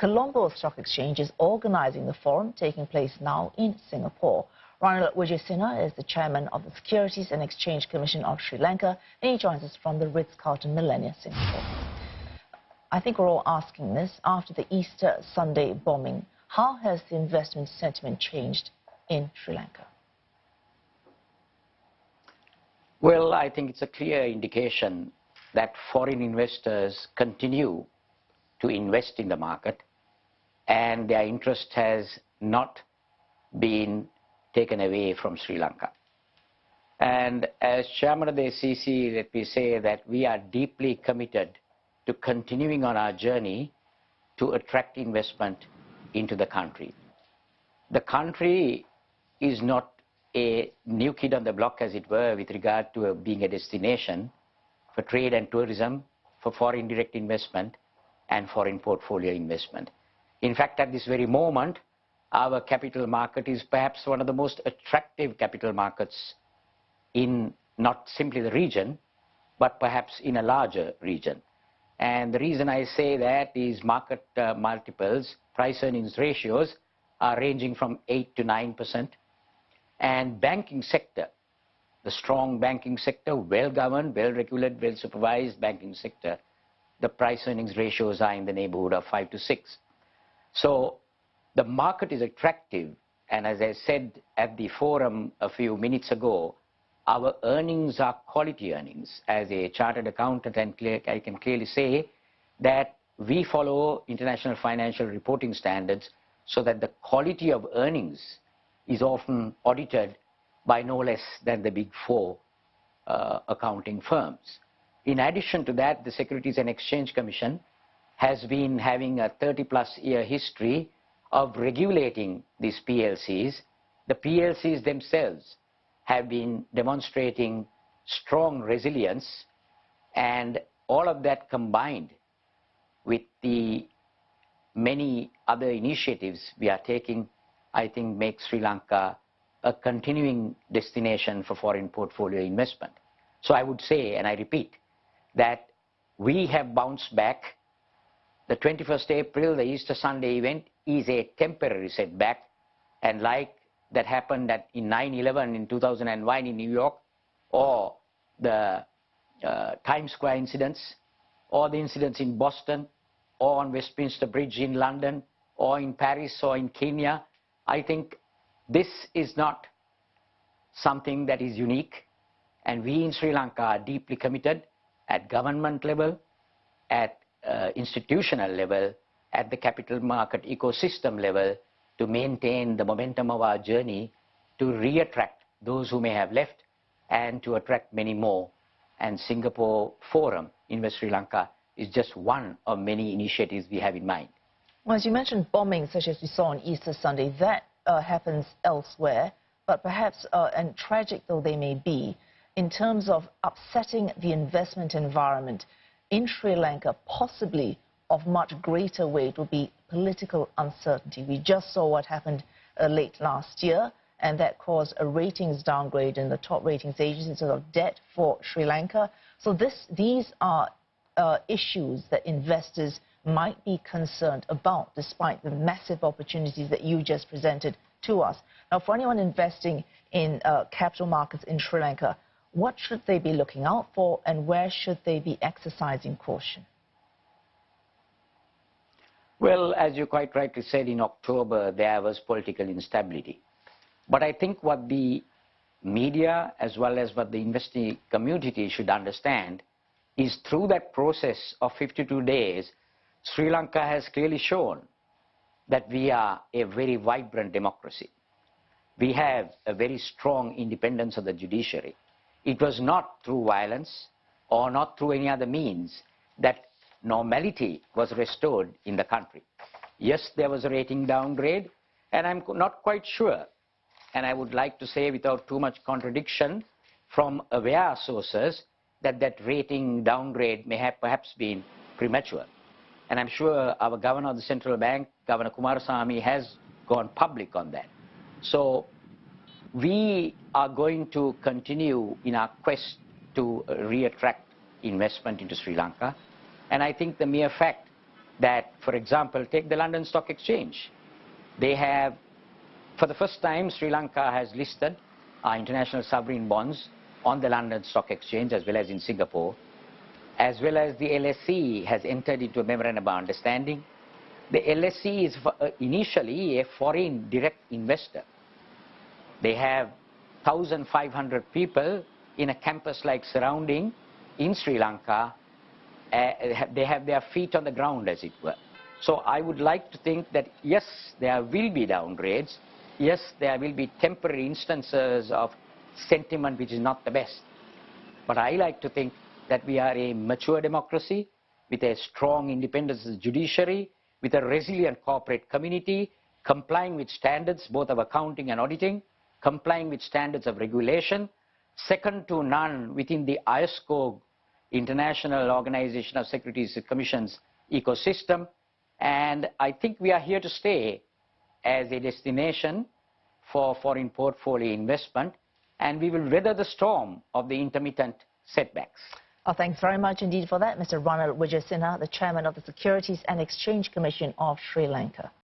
Colombo Stock Exchange is organizing the forum taking place now in Singapore. Ranil Wijesinghe is the chairman of the Securities and Exchange Commission of Sri Lanka, and he joins us from the Ritz-Carlton Millenia, Singapore. I think we're all asking this. After the Easter Sunday bombing, how has the investment sentiment changed in Sri Lanka? Well, I think it's a clear indication that foreign investors continue to invest in the market, and their interest has not been taken away from Sri Lanka. And as chairman of the SEC, let me say that we are deeply committed to continuing on our journey to attract investment into the country. The country is not a new kid on the block, as it were, with regard to being a destination for trade and tourism, for foreign direct investment and foreign portfolio investment. In fact, at this very moment, our capital market is perhaps one of the most attractive capital markets in not simply the region, but perhaps in a larger region. And the reason I say that is market multiples, price earnings ratios are ranging from 8 to 9%. And banking sector, the strong banking sector, well-governed, well-regulated, well-supervised banking sector, the price earnings ratios are in the neighborhood of 5 to 6. So the market is attractive, and as I said at the forum a few minutes ago, our earnings are quality earnings. As a chartered accountant, I can clearly say that we follow international financial reporting standards so that the quality of earnings is often audited by no less than the big four accounting firms. In addition to that, the Securities and Exchange Commission has been having a 30-plus year history of regulating these PLCs. The PLCs themselves have been demonstrating strong resilience, and all of that combined with the many other initiatives we are taking, I think makes Sri Lanka a continuing destination for foreign portfolio investment. So I would say, and I repeat, that we have bounced back. The 21st April, the Easter Sunday event, is a temporary setback, and like that happened in 9/11 in 2001 in New York, or the Times Square incidents, or the incidents in Boston, or on Westminster Bridge in London, or in Paris, or in Kenya, I think this is not something that is unique, and we in Sri Lanka are deeply committed at government level, at institutional level, at the capital market ecosystem level, to maintain the momentum of our journey to re-attract those who may have left and to attract many more. And Singapore Forum Invest Sri Lanka is just one of many initiatives we have in mind. Well, as you mentioned, bombings such as we saw on Easter Sunday, that happens elsewhere, but perhaps, and tragic though they may be, in terms of upsetting the investment environment in Sri Lanka, possibly of much greater weight would be political uncertainty. We just saw what happened late last year, and that caused a ratings downgrade in the top ratings agencies of debt for Sri Lanka. So these are issues that investors might be concerned about, despite the massive opportunities that you just presented to us. Now, for anyone investing in capital markets in Sri Lanka, what should they be looking out for, and where should they be exercising caution? Well, as you quite rightly said, in October there was political instability. But I think what the media as well as what the investing community should understand is through that process of 52 days, Sri Lanka has clearly shown that we are a very vibrant democracy. We have a very strong independence of the judiciary. It was not through violence or not through any other means that normality was restored in the country. Yes, there was a rating downgrade, and I'm not quite sure, and I would like to say without too much contradiction from aware sources, that that rating downgrade may have perhaps been premature. And I'm sure our governor of the central bank, Governor Kumarasamy, has gone public on that. So we are going to continue in our quest to re-attract investment into Sri Lanka. And I think the mere fact that, for example, take the London Stock Exchange. They have, for the first time, Sri Lanka has listed international sovereign bonds on the London Stock Exchange as well as in Singapore, as well as the LSE has entered into a memorandum of understanding. The LSE is initially a foreign direct investor. They have 1,500 people in a campus-like surrounding in Sri Lanka. They have their feet on the ground, as it were. So I would like to think that, yes, there will be downgrades. Yes, there will be temporary instances of sentiment which is not the best. But I like to think that we are a mature democracy with a strong independence of the judiciary, with a resilient corporate community, complying with standards both of accounting and auditing, complying with standards of regulation, second to none within the ISCO, International Organization of Securities Commissions ecosystem. And I think we are here to stay as a destination for foreign portfolio investment, and we will weather the storm of the intermittent setbacks. Oh, thanks very much indeed for that, Mr. Ronald Wijesinha, the Chairman of the Securities and Exchange Commission of Sri Lanka.